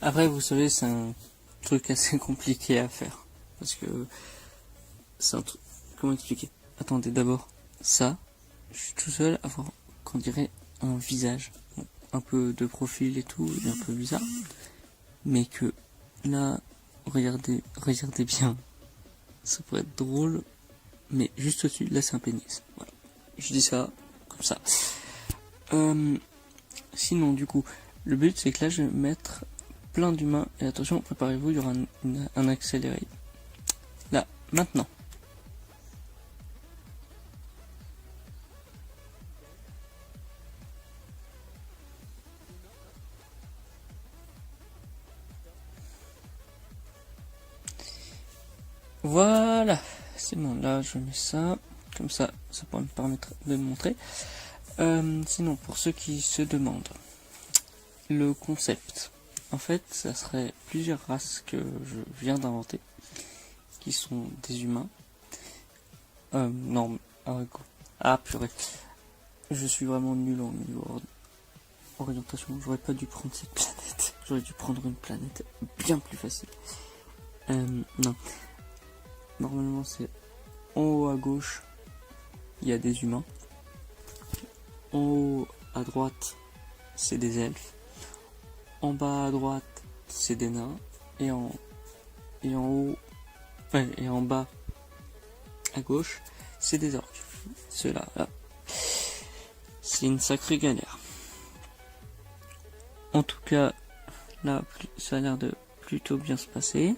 Après, vous savez, c'est un truc assez compliqué à faire. Parce que c'est un truc... Comment expliquer? Attendez, d'abord, ça, je suis tout seul à avoir, qu'on dirait, un visage. Un peu de profil et tout, et un peu bizarre. Mais que, là, regardez bien. Ça pourrait être drôle. Mais juste au-dessus, là, c'est un pénis. Voilà. Je dis ça, comme ça. Sinon, du coup, le but, c'est que là, je vais mettre plein d'humains. Et attention, préparez-vous, il y aura un accéléré. Là, maintenant. Voilà, c'est bon, là je mets ça, comme ça pourra me permettre de me montrer. Sinon, pour ceux qui se demandent, le concept, en fait, ça serait plusieurs races que je viens d'inventer, qui sont des humains. Non, purée, je suis vraiment nul en niveau orientation, j'aurais pas dû prendre cette planète, j'aurais dû prendre une planète bien plus facile. Non. Normalement, c'est en haut à gauche, il y a des humains. En haut à droite, c'est des elfes. En bas à droite, c'est des nains. Et en haut, et en bas à gauche, c'est des orques. Ceux-là, là. C'est une sacrée galère. En tout cas, là, ça a l'air de plutôt bien se passer.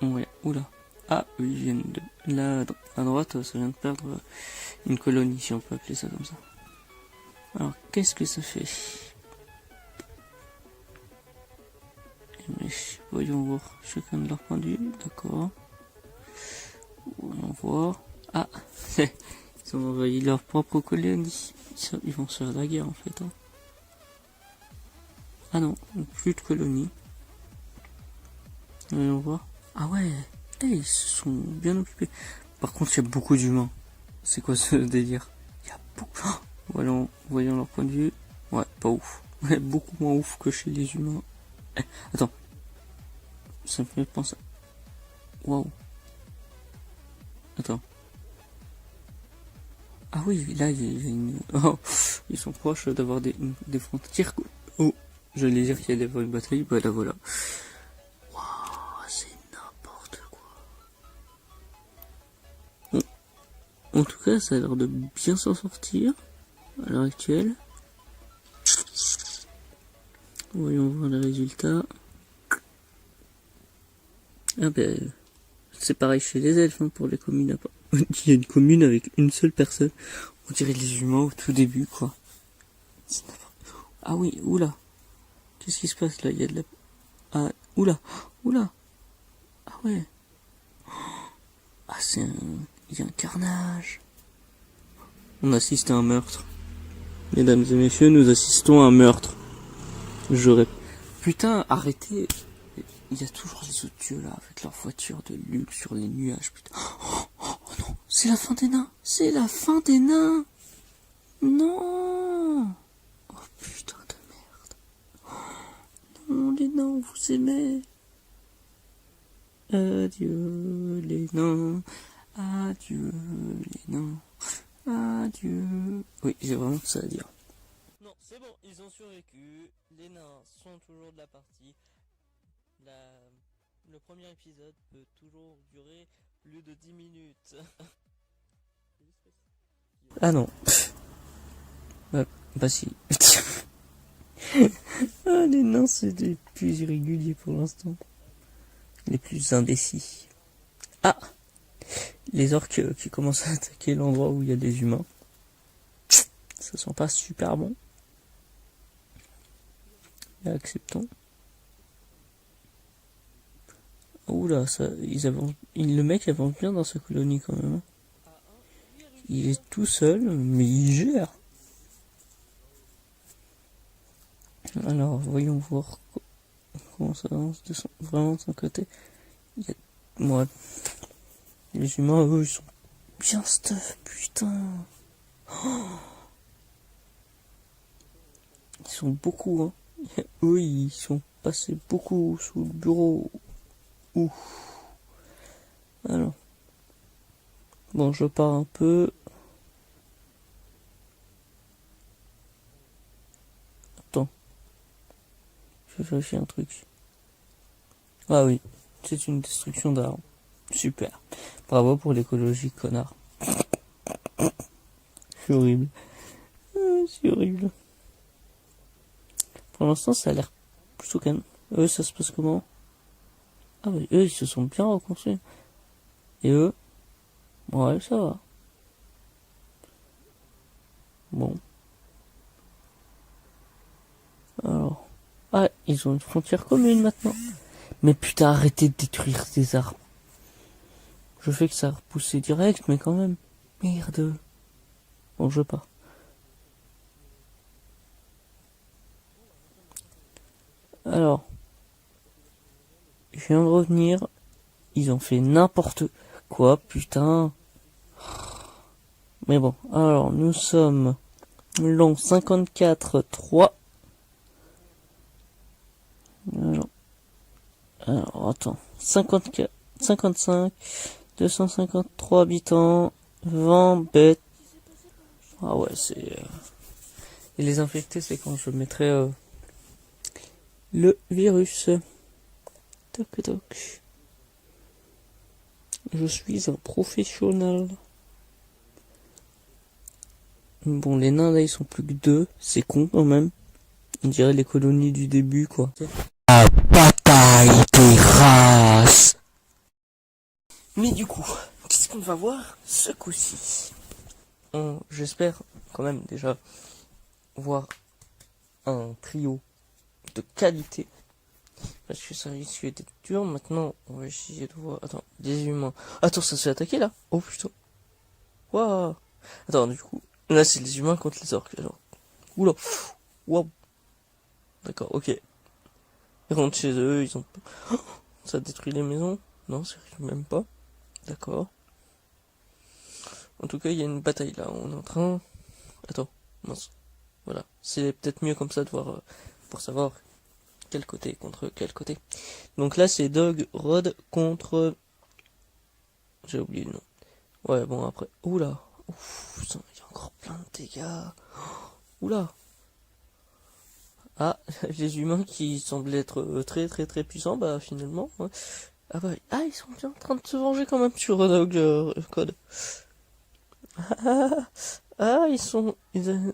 Ouais, oula. Ah, oui, ils viennent de... Là, à droite, ça vient de perdre une colonie, si on peut appeler ça comme ça. Alors, qu'est-ce que ça fait? Mais, voyons voir chacun de leurs points de vue, d'accord. Voyons voir. Ah, ils ont envahi leur propre colonie. Ils vont se faire la guerre, en fait. Hein. Ah non, plus de colonie. Voyons voir. Ah ouais, ils se sont bien occupés. Par contre, il y a beaucoup d'humains. C'est quoi ce délire? Il y a beaucoup... Oh, voyons leur point de vue. Ouais, pas ouf. Ouais, beaucoup moins ouf que chez les humains. Attends. Ça me fait penser... Waouh. Attends. Ah oui, là, il y a une... Oh, ils sont proches d'avoir des frontières. Oh, j'allais dire qu'il y a une bataille. Bah là, voilà. Waouh, c'est n'importe quoi. En tout cas, ça a l'air de bien s'en sortir à l'heure actuelle. Voyons voir les résultats. Ah ben, c'est pareil chez les elfes, hein, pour les communes à part. Il y a une commune avec une seule personne. On dirait les humains au tout début, quoi. Ah oui, oula. Qu'est-ce qui se passe là? Il y a de la... Ah, oula. Ah ouais. Ah, il y a un carnage. On assiste à un meurtre. Mesdames et messieurs, nous assistons à un meurtre. J'aurais... Putain, arrêtez. Il y a toujours les autres dieux là, avec leur voiture de luxe sur les nuages, putain. Oh non, c'est la fin des nains. C'est la fin des nains. Non. Oh putain de merde. Non, les nains, on vous aimait. Adieu les nains. Adieu les nains. Adieu. Oui, j'ai vraiment que ça à dire. Non, c'est bon, ils ont survécu. Les nains sont toujours de la partie. Le premier épisode peut toujours durer plus de 10 minutes. Ah non. Bah si. Ah, les nains, c'est les plus irréguliers pour l'instant. Les plus indécis. Ah, les orques qui commencent à attaquer l'endroit où il y a des humains. Ça sent pas super bon. Mais acceptons. Oula, le mec avance bien dans sa colonie quand même. Il est tout seul, mais il gère. Alors, voyons voir comment ça avance vraiment de son côté. Les humains, eux, ils sont bien stuff, putain. Oh, sont beaucoup, hein. Eux, ils sont passés beaucoup sous le bureau. Ouf. Alors. Bon, je pars un peu. Attends. Je vais vérifier un truc. Ah oui. C'est une destruction d'arbres. Super. Bravo pour l'écologie, connard. C'est horrible. C'est horrible. Pour l'instant, ça a l'air plutôt calme. Eux, ça se passe comment? Ah bah, eux, ils se sont bien reconstruits. Et eux? Ouais, ça va. Bon. Alors. Ah, ils ont une frontière commune maintenant. Mais putain, arrêtez de détruire des arbres. Je fais que ça a repoussé direct, mais quand même. Merde. Bon, je veux pas. Alors. Je viens de revenir. Ils ont fait n'importe quoi, putain. Mais bon, alors nous sommes long 54.3. Alors attends, 54, 55, 253 habitants, 20 bêtes. Ah ouais, c'est... Et les infectés, c'est quand je mettrai le virus. Toc toc. Je suis un professionnel. Bon, les nains là, ils sont plus que 2. C'est con quand même. On dirait les colonies du début, quoi. La bataille des races. Mais du coup, qu'est-ce qu'on va voir ce coup-ci? J'espère quand même déjà voir un trio de qualité. Parce que ça risque d'être dur. Maintenant, on va essayer de voir... Attends, des humains. Attends, ça se fait attaquer là? Oh putain. Waouh. Attends, du coup, là c'est les humains contre les orques. Alors. Oula. Waouh. D'accord, ok. Ils rentrent chez eux, ils ont... Oh, ça détruit les maisons? Non, ça arrive même pas. D'accord. En tout cas, il y a une bataille là. On est en train... Attends, mince. Voilà. C'est peut-être mieux comme ça de voir... pour savoir quel côté contre quel côté. Donc là, c'est Dog Rod contre... J'ai oublié le nom. Ouais, bon, après... Oula. Ouf, putain, il y a encore plein de dégâts. Oula. Ah, les humains qui semblaient être très très très puissants, bah finalement... Ouais. Ah bah, ah, ils sont bien en train de se venger quand même sur Dog Code. Ah, ils sont...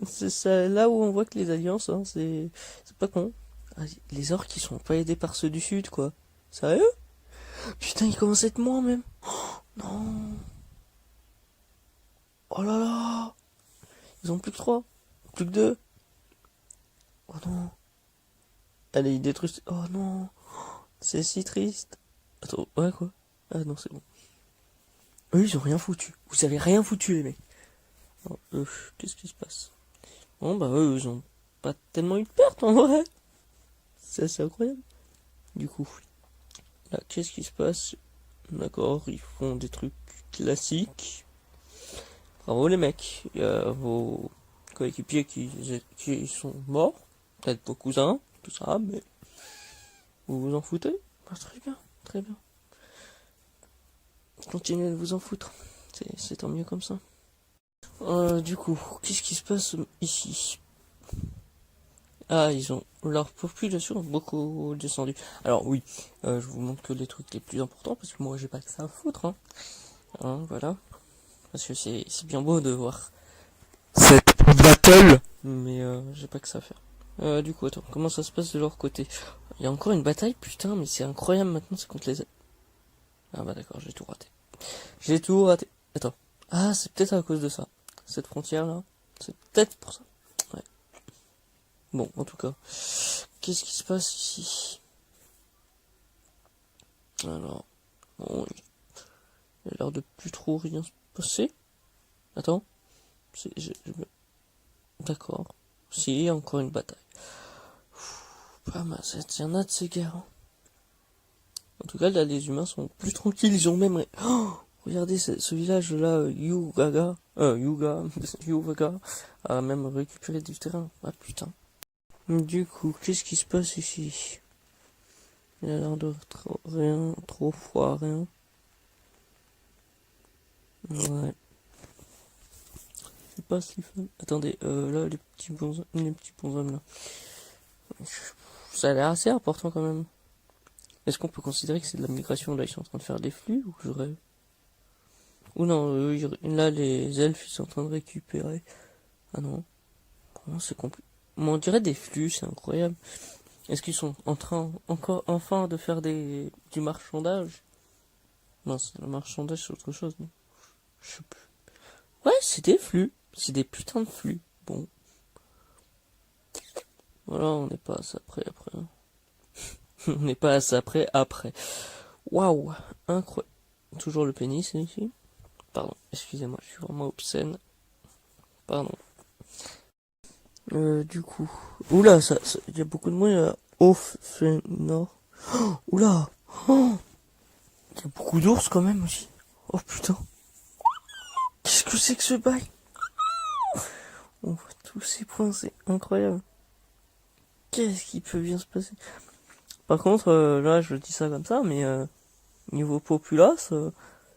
C'est ça, là où on voit que les alliances, hein, c'est pas con. Ah, les orques, ils sont pas aidés par ceux du sud, quoi. Sérieux? Putain, ils commencent à être moins, même. Oh, non. Oh là là. Ils ont plus que 3. Plus que 2. Oh non. Allez, ils détruisent... Oh non. C'est si triste. Attends, ouais, quoi? Ah non, c'est bon. Eux, ils ont rien foutu. Vous avez rien foutu, les mecs. Oh, qu'est-ce qui se passe? Bon, bah, eux, ils ont pas tellement eu de perte, en vrai. C'est assez incroyable. Du coup, là, qu'est-ce qui se passe? D'accord, ils font des trucs classiques. Bravo, les mecs. Il y a vos coéquipiers qui sont morts. Peut-être vos cousins, tout ça, mais... Vous vous en foutez? Bah, très bien, très bien. Continuez de vous en foutre. C'est tant mieux comme ça. Du coup, qu'est-ce qui se passe ici? Ah, ils ont... Leur population a beaucoup descendu. Alors oui, je vous montre que les trucs les plus importants, parce que moi j'ai pas que ça à foutre, hein. Voilà. Parce que c'est bien beau de voir cette battle, mais j'ai pas que ça à faire. Du coup, attends, comment ça se passe de leur côté? Il y a encore une bataille, putain, mais c'est incroyable maintenant, c'est contre les... Ah bah d'accord, j'ai tout raté. J'ai tout raté. Attends. Ah, c'est peut-être à cause de ça. Cette frontière-là. C'est peut-être pour ça. Ouais. Bon, en tout cas. Qu'est-ce qui se passe ici? Alors. Bon, il a l'air de plus trop rien se passer. Attends. D'accord. Si, encore une bataille. Pas mal, il y en a de ces gars. Hein. En tout cas, là, les humains sont plus tranquilles. Ils ont même... Oh, regardez, ce village-là, Yuga, a même récupéré du terrain. Ah, putain. Du coup, qu'est-ce qui se passe ici? Il a l'air de rien, trop froid, rien. Ouais. C'est pas si fun. Attendez, là, les petits bonshommes, là. Ça a l'air assez important, quand même. Est-ce qu'on peut considérer que c'est de la migration? Là, ils sont en train de faire des flux, ou je rêve? Ou non, là, les elfes, ils sont en train de récupérer. Ah non. Comment c'est compliqué? On dirait des flux, c'est incroyable. Est-ce qu'ils sont en train, encore, enfin, de faire du marchandage? Non, le marchandage, c'est autre chose, non? Je sais plus. Ouais, c'est des flux. C'est des putains de flux. Bon. Voilà, on n'est pas à ça après. Hein. On n'est pas à ça après. Waouh, incroyable. Toujours le pénis ici. Pardon, excusez-moi, je suis vraiment obscène. Pardon. Du coup. Oula, il y a beaucoup de bruit là. Nord. Oh, oula. Oh, il y a beaucoup d'ours quand même aussi. Oh putain. Qu'est-ce que c'est que ce bail? On voit tous ces points, c'est incroyable. Qu'est-ce qui peut bien se passer? Par contre, là, je dis ça comme ça, mais niveau populace,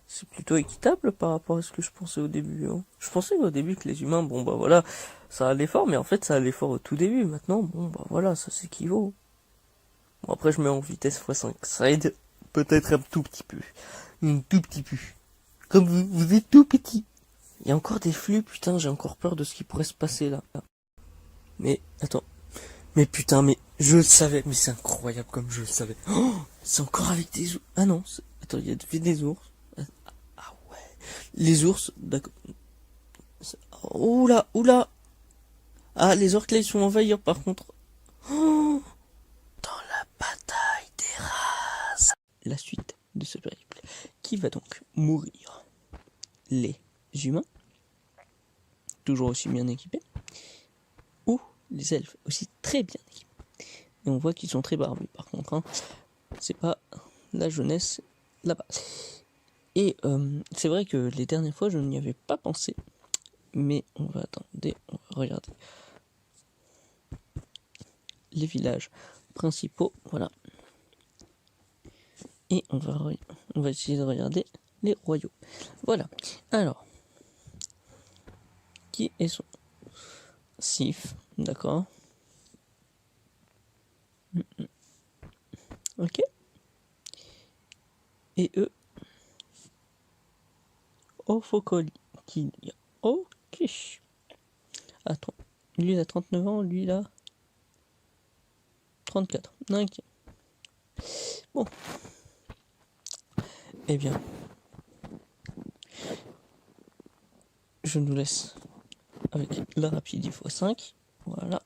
c'est plutôt équitable par rapport à ce que je pensais au début. Hein. Je pensais au début que les humains, bon bah voilà, ça allait fort, mais en fait ça allait fort au tout début. Maintenant, bon bah voilà, ça s'équivaut. Bon après je mets en vitesse x5, ça aide peut-être un tout petit peu. Un tout petit peu. Comme vous êtes tout petit. Il y a encore des flux, putain, j'ai encore peur de ce qui pourrait se passer là. Mais attends. Mais putain, mais je le savais, mais c'est incroyable comme je le savais. Oh, c'est encore avec des ours. Ah non, attends, il y a des ours. Ah ouais. Les ours, d'accord. Oula, oula. Ah, les orques là, ils sont envahir par contre. Oh, dans la bataille des races. La suite de ce périple. Qui va donc mourir? Les humains, toujours aussi bien équipés, ou les elfes, aussi très bien équipés. Et on voit qu'ils sont très barbus par contre. Hein. C'est pas la jeunesse là-bas. Et c'est vrai que les dernières fois, je n'y avais pas pensé. Mais on va attendre, on va regarder. Les villages principaux, voilà. Et on va essayer de regarder les royaux. Voilà. Alors, qui est son Sif, d'accord. Ok. Et eux, Ophocoli. Ok. Attends. Lui, il a 39 ans, lui, il a 34. Ok. Bon. Eh bien. Je nous laisse avec la rapidité x5. Voilà.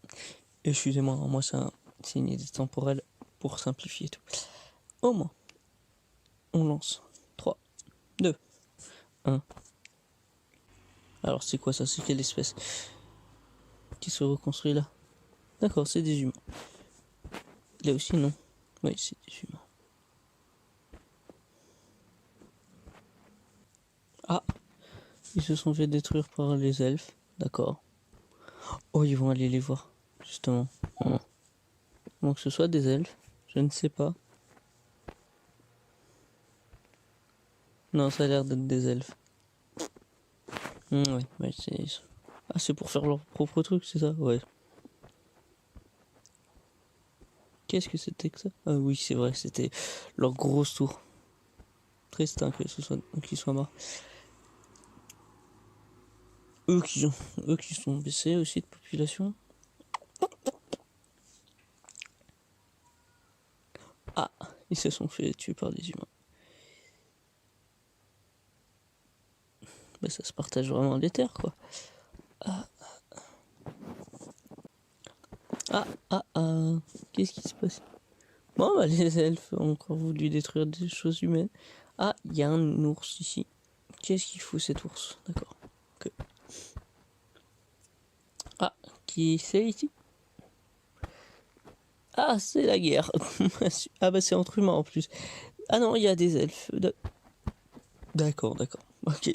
Excusez-moi, moi, c'est une idée temporelle pour simplifier tout. Au moins. On lance. 3, 2, 1. Alors, c'est quoi ça? C'est quelle espèce qui se reconstruit là? D'accord, c'est des humains. Là aussi, non? Oui, c'est des humains. Ah! Ils se sont fait détruire par les elfes. D'accord. Oh, ils vont aller les voir, justement. Oh. Donc, que ce soit des elfes, je ne sais pas. Non, ça a l'air d'être des elfes. Oui, ouais, c'est... Ah, c'est pour faire leur propre truc, c'est ça? Ouais. Qu'est-ce que c'était que ça? Ah oui, c'est vrai, c'était leur grosse tour. Triste hein, qu'ils soient morts. Eux qui sont baissés aussi de population. Ah, ils se sont fait tuer par des humains. Bah, ça se partage vraiment les terres, quoi. Qu'est-ce qui se passe? Bon, bah, les elfes ont encore voulu détruire des choses humaines. Ah, il y a un ours ici. Qu'est-ce qu'il faut cet ours? D'accord. Okay. Ah, qui c'est ici? Ah, c'est la guerre. Ah bah c'est entre humains en plus. Ah non, il y a des elfes. D'accord. Ok,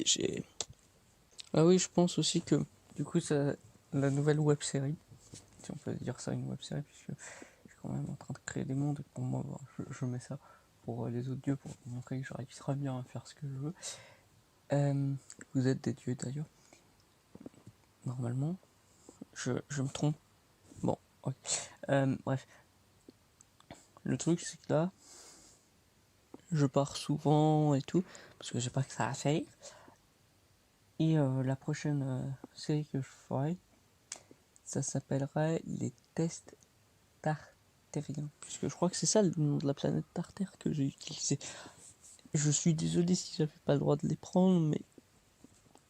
Ah oui, je pense aussi que du coup, ça, la nouvelle web série si on peut dire ça, une web série, puisque je suis quand même en train de créer des mondes. Et pour moi, bon, je mets ça pour les autres dieux, pour montrer que j'arrive très bien à faire ce que je veux. Vous êtes des dieux d'ailleurs. Normalement, je me trompe. Bon, ok. Bref. Le truc, c'est que là, je pars souvent et tout, parce que j'ai pas que ça à faire. Et la prochaine série que je ferai, ça s'appellerait les tests tartériens. Puisque je crois que c'est ça le nom de la planète Tartère que j'ai utilisé. Je suis désolé si j'avais pas le droit de les prendre, mais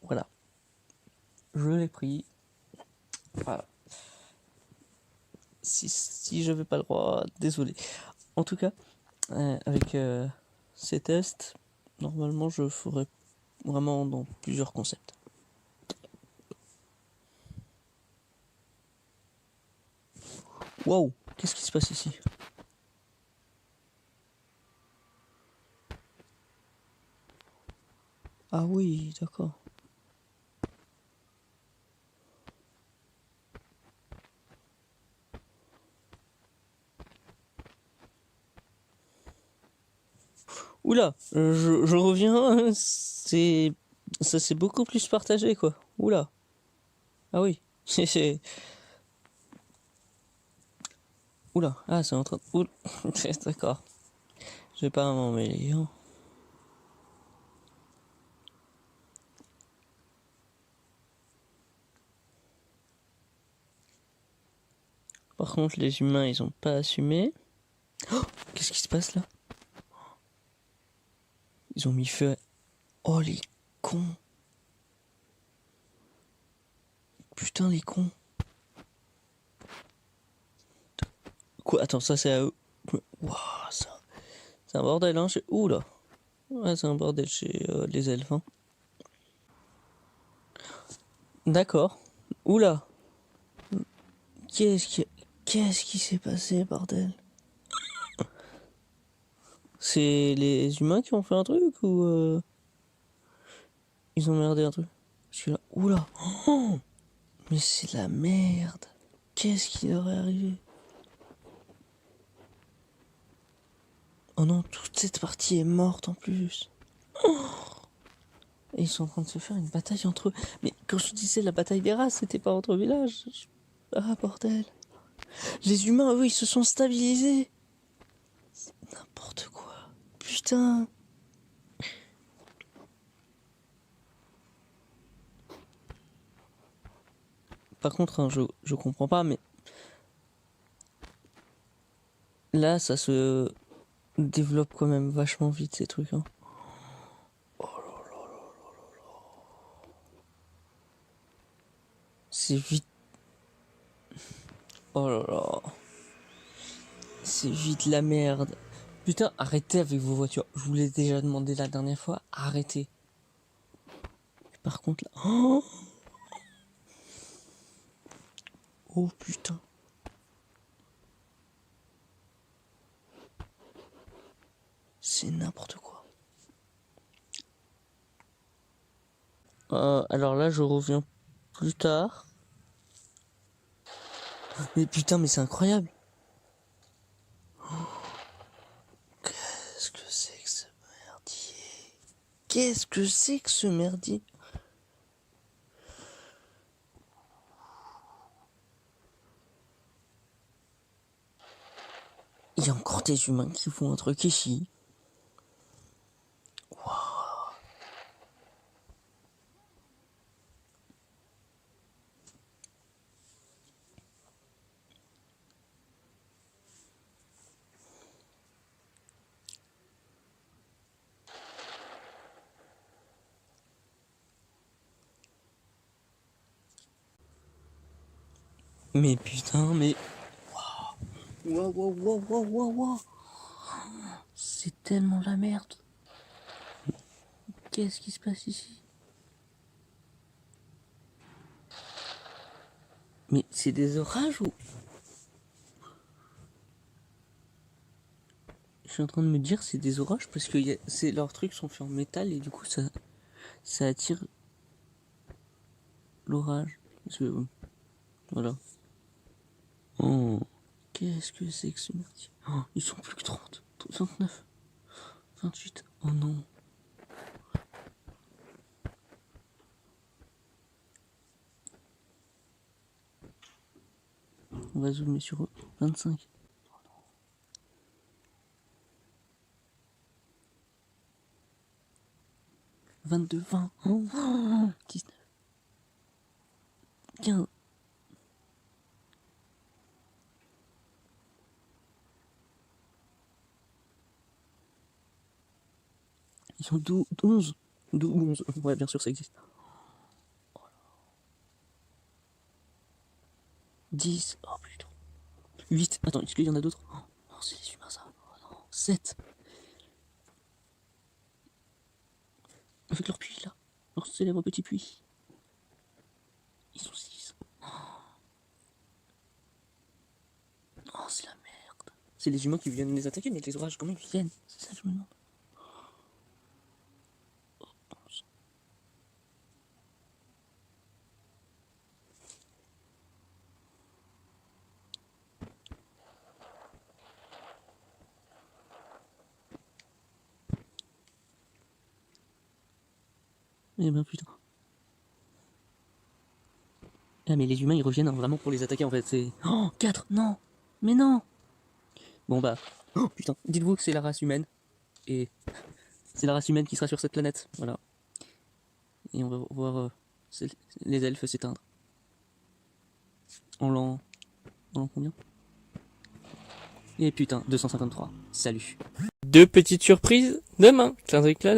voilà. Je l'ai pris. Voilà. Si j'avais pas le droit, désolé. En tout cas, avec ces tests, normalement je ferai vraiment dans plusieurs concepts. Waouh, qu'est-ce qui se passe ici? Ah oui, d'accord. Oula, je reviens, ça c'est beaucoup plus partagé quoi. Oula. Ah oui, c'est... Oula, ah c'est en train de... Oula. D'accord. Je vais pas m'en mêler. Hein. Par contre, les humains, ils ont pas assumé. Oh, qu'est-ce qui se passe là? Ils ont mis feu à... Oh les cons. Putain les cons. Quoi? Attends, ça c'est à eux. Waouh, ça... C'est un bordel, hein. Oula. Ouais, c'est un bordel chez les elfes. Hein. D'accord. Oula. Qu'est-ce qui... Qu'est-ce qui s'est passé, bordel? C'est les humains qui ont fait un truc ou ils ont merdé un truc? Je suis là, oula, oh, mais c'est de la merde. Qu'est-ce qui leur est arrivé? Oh non, toute cette partie est morte en plus. Oh, et ils sont en train de se faire une bataille entre eux. Mais quand je disais la bataille des races, c'était pas entre villages. Ah bordel. Les humains, eux, ils se sont stabilisés. N'importe quoi. Putain. Par contre, hein, je comprends pas, mais là, ça se développe quand même vachement vite ces trucs. Hein. Oh là là là là là. C'est vite. Oh là là. C'est vite la merde. Putain, arrêtez avec vos voitures. Je vous l'ai déjà demandé la dernière fois. Arrêtez. Par contre là. Oh, oh putain. C'est n'importe quoi. Alors là, je reviens plus tard. Mais putain, mais c'est incroyable. Qu'est-ce que c'est que ce merdier? Qu'est-ce que c'est que ce merdier? Il y a encore des humains qui font un truc ici. Wow. Mais putain, mais... Waouh, waouh, waouh, waouh, waouh, waouh. C'est tellement la merde. Qu'est-ce qui se passe ici? Mais c'est des orages ou... Je suis en train de me dire c'est des orages parce que leurs trucs sont faits en métal et du coup ça attire l'orage. Voilà. Oh, qu'est-ce que c'est que ce merdier? Oh, ils sont plus que 30. 29. 28. Oh non. On va zoomer sur 25. 22, 20, 19, 15. Ils sont 12, 11. 12, 11. Ouais, bien sûr, ça existe. 10. Oh putain. 8. Attends, est-ce qu'il y en a d'autres? Oh, non, c'est les humains, ça. Oh non. 7. Avec leur puits, là. Leur célèbre petit puits. Ils sont 6. Oh, c'est la merde. C'est les humains qui viennent les attaquer, mais les orages, comment ils viennent? C'est ça que je me demande. Oh, bon sang. Eh ben putain. Ah, mais les humains, ils reviennent vraiment pour les attaquer, en fait. C'est... Oh, 4. Non. Mais non. Bon bah... Oh putain. Dites-vous que c'est la race humaine. Et c'est la race humaine qui sera sur cette planète. Voilà. Et on va voir les elfes s'éteindre. En l'an combien? Et putain, 253. Salut. Deux petites surprises demain. Clin d'œil,